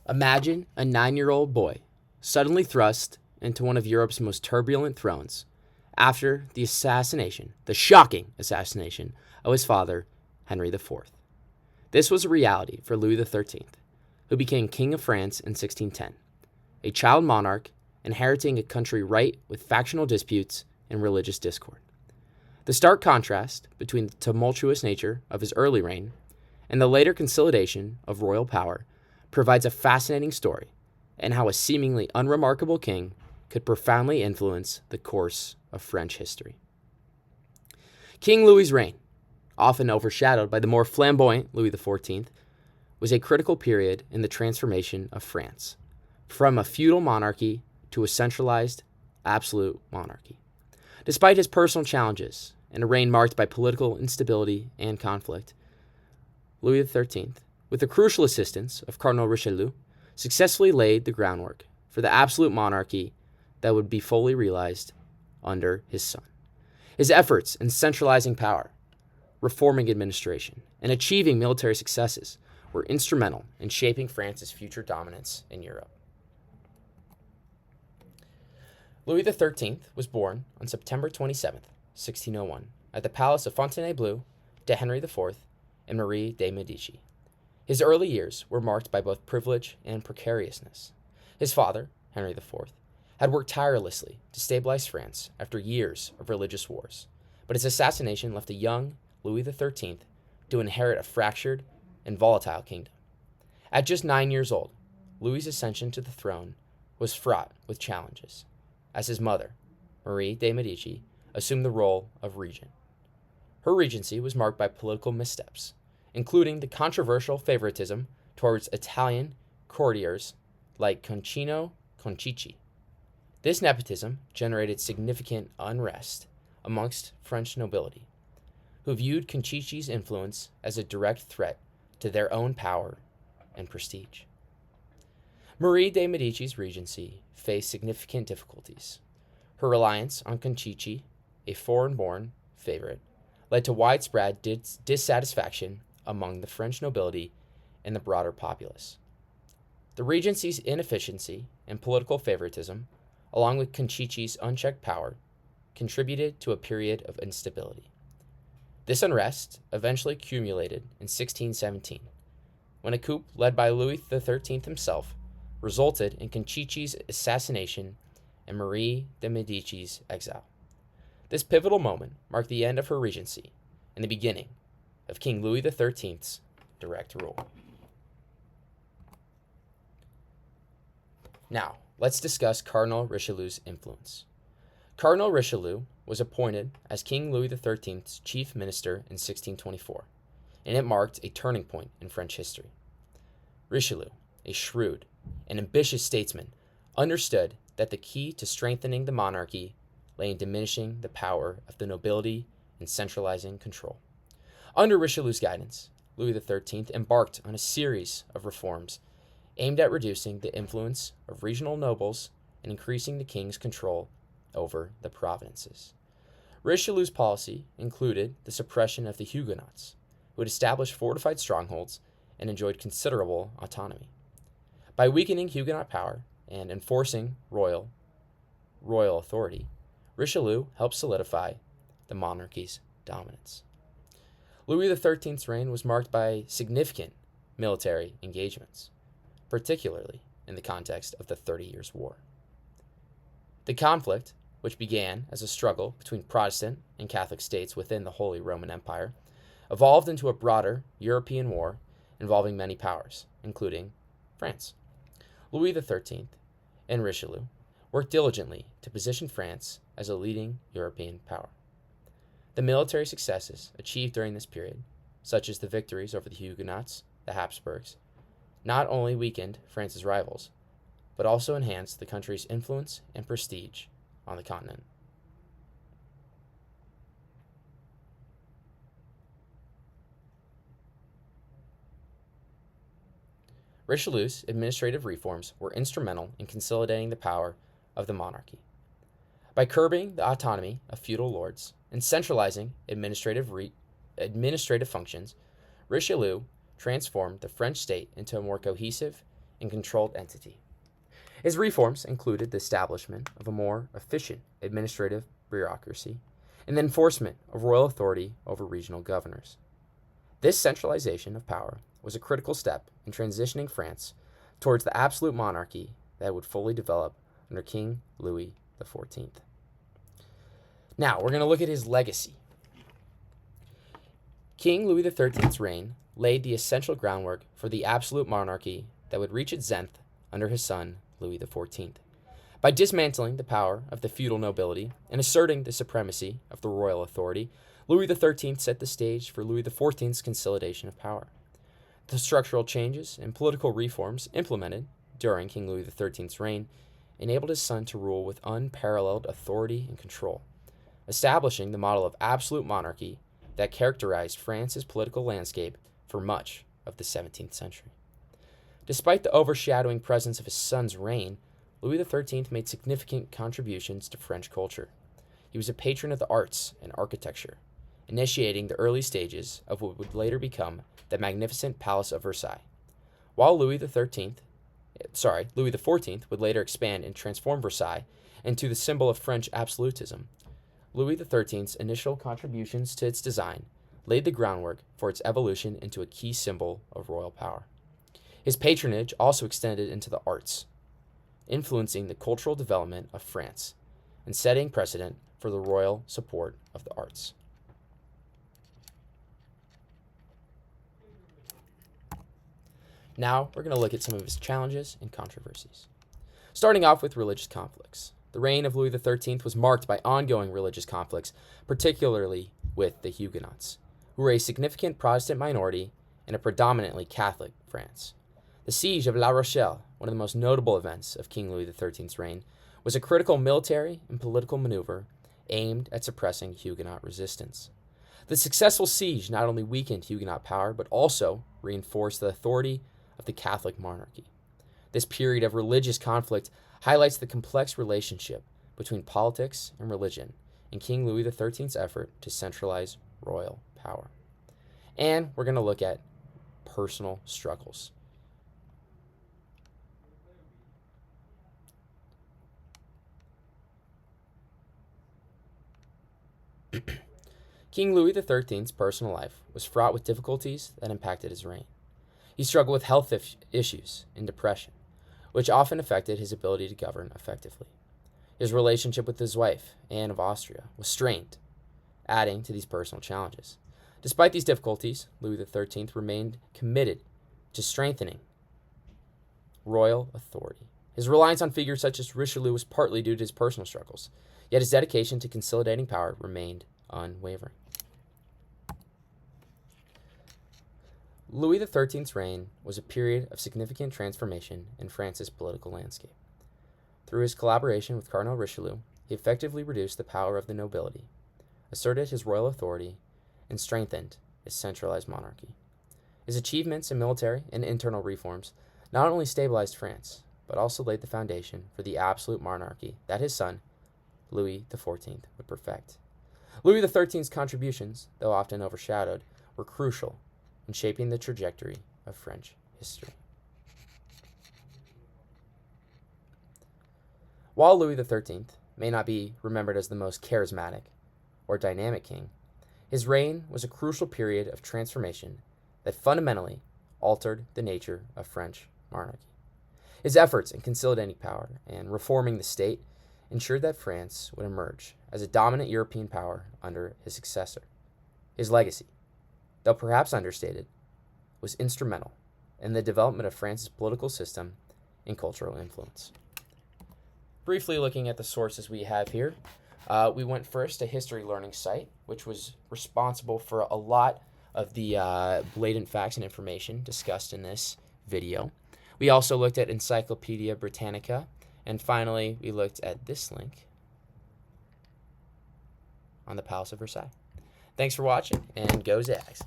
Imagine a 9-year-old boy suddenly thrust into one of Europe's most turbulent thrones after the shocking assassination of his father, Henry IV. This was a reality for Louis XIII, who became King of France in 1610, a child monarch inheriting a country rife with factional disputes and religious discord. The stark contrast between the tumultuous nature of his early reign and the later consolidation of royal power provides a fascinating story and how a seemingly unremarkable king could profoundly influence the course of French history. King Louis's reign, often overshadowed by the more flamboyant Louis XIV, was a critical period in the transformation of France, from a feudal monarchy to a centralized, absolute monarchy. Despite his personal challenges and a reign marked by political instability and conflict, Louis XIII, with the crucial assistance of Cardinal Richelieu, successfully laid the groundwork for the absolute monarchy that would be fully realized under his son. His efforts in centralizing power, reforming administration, and achieving military successes were instrumental in shaping France's future dominance in Europe. Louis XIII was born on September 27, 1601, at the palace of Fontainebleau to Henry IV and Marie de Medici. His early years were marked by both privilege and precariousness. His father, Henry IV, had worked tirelessly to stabilize France after years of religious wars, but his assassination left a young Louis XIII to inherit a fractured and volatile kingdom. At just 9 years old, Louis's ascension to the throne was fraught with challenges, as his mother, Marie de Medici, assumed the role of regent. Her regency was marked by political missteps, including the controversial favoritism towards Italian courtiers like Concino Concicci. This nepotism generated significant unrest amongst French nobility, who viewed Concicci's influence as a direct threat to their own power and prestige. Marie de Medici's regency faced significant difficulties. Her reliance on Concicci, a foreign-born favorite, led to widespread dissatisfaction among the French nobility and the broader populace. The regency's inefficiency and political favoritism, along with Concicci's unchecked power, contributed to a period of instability. This unrest eventually accumulated in 1617, when a coup led by Louis XIII himself resulted in Concicci's assassination and Marie de Medici's exile. This pivotal moment marked the end of her regency and the beginning of King Louis XIII's direct rule. Now, let's discuss Cardinal Richelieu's influence. Cardinal Richelieu was appointed as King Louis XIII's chief minister in 1624, and it marked a turning point in French history. Richelieu, a shrewd and ambitious statesman, understood that the key to strengthening the monarchy lay in diminishing the power of the nobility and centralizing control. Under Richelieu's guidance, Louis XIII embarked on a series of reforms aimed at reducing the influence of regional nobles and increasing the king's control over the provinces. Richelieu's policy included the suppression of the Huguenots, who had established fortified strongholds and enjoyed considerable autonomy. By weakening Huguenot power and enforcing royal authority, Richelieu helped solidify the monarchy's dominance. Louis XIII's reign was marked by significant military engagements, particularly in the context of the 30 Years' War. The conflict, which began as a struggle between Protestant and Catholic states within the Holy Roman Empire, evolved into a broader European war involving many powers, including France. Louis XIII and Richelieu worked diligently to position France as a leading European power. The military successes achieved during this period, such as the victories over the Huguenots, the Habsburgs, not only weakened France's rivals, but also enhanced the country's influence and prestige on the continent. Richelieu's administrative reforms were instrumental in consolidating the power of the monarchy. By curbing the autonomy of feudal lords and centralizing administrative functions, Richelieu transformed the French state into a more cohesive and controlled entity. His reforms included the establishment of a more efficient administrative bureaucracy and the enforcement of royal authority over regional governors. This centralization of power was a critical step in transitioning France towards the absolute monarchy that would fully develop under King Louis XIV. Now, we're going to look at his legacy. King Louis XIII's reign laid the essential groundwork for the absolute monarchy that would reach its zenith under his son, Louis XIV. By dismantling the power of the feudal nobility and asserting the supremacy of the royal authority, Louis XIII set the stage for Louis XIV's consolidation of power. The structural changes and political reforms implemented during King Louis XIII's reign enabled his son to rule with unparalleled authority and control, establishing the model of absolute monarchy that characterized France's political landscape for much of the 17th century. Despite the overshadowing presence of his son's reign, Louis XIII made significant contributions to French culture. He was a patron of the arts and architecture, initiating the early stages of what would later become the magnificent Palace of Versailles. While Louis XIV would later expand and transform Versailles into the symbol of French absolutism, Louis XIII's initial contributions to its design laid the groundwork for its evolution into a key symbol of royal power. His patronage also extended into the arts, influencing the cultural development of France and setting precedent for the royal support of the arts. Now, we're going to look at some of his challenges and controversies. Starting off with religious conflicts. The reign of Louis XIII was marked by ongoing religious conflicts, particularly with the Huguenots, who were a significant Protestant minority in a predominantly Catholic France. The Siege of La Rochelle, one of the most notable events of King Louis XIII's reign, was a critical military and political maneuver aimed at suppressing Huguenot resistance. The successful siege not only weakened Huguenot power, but also reinforced the authority of the Catholic monarchy. This period of religious conflict highlights the complex relationship between politics and religion in King Louis XIII's effort to centralize royal power. And we're going to look at personal struggles. King Louis XIII's personal life was fraught with difficulties that impacted his reign. He struggled with health issues and depression, which often affected his ability to govern effectively. His relationship with his wife, Anne of Austria, was strained, adding to these personal challenges. Despite these difficulties, Louis XIII remained committed to strengthening royal authority. His reliance on figures such as Richelieu was partly due to his personal struggles, yet his dedication to consolidating power remained unwavering. Louis XIII's reign was a period of significant transformation in France's political landscape. Through his collaboration with Cardinal Richelieu, he effectively reduced the power of the nobility, asserted his royal authority, and strengthened his centralized monarchy. His achievements in military and internal reforms not only stabilized France, but also laid the foundation for the absolute monarchy that his son, Louis XIV, would perfect. Louis XIII's contributions, though often overshadowed, were crucial in shaping the trajectory of French history. While Louis XIII may not be remembered as the most charismatic or dynamic king, his reign was a crucial period of transformation that fundamentally altered the nature of French monarchy. His efforts in consolidating power and reforming the state ensured that France would emerge as a dominant European power under his successor. His legacy, though perhaps understated, was instrumental in the development of France's political system and cultural influence. Briefly looking at the sources we have here, we went first to History Learning site, which was responsible for a lot of the blatant facts and information discussed in this video. We also looked at Encyclopedia Britannica, and finally we looked at this link on the Palace of Versailles. Thanks for watching, and go Zags!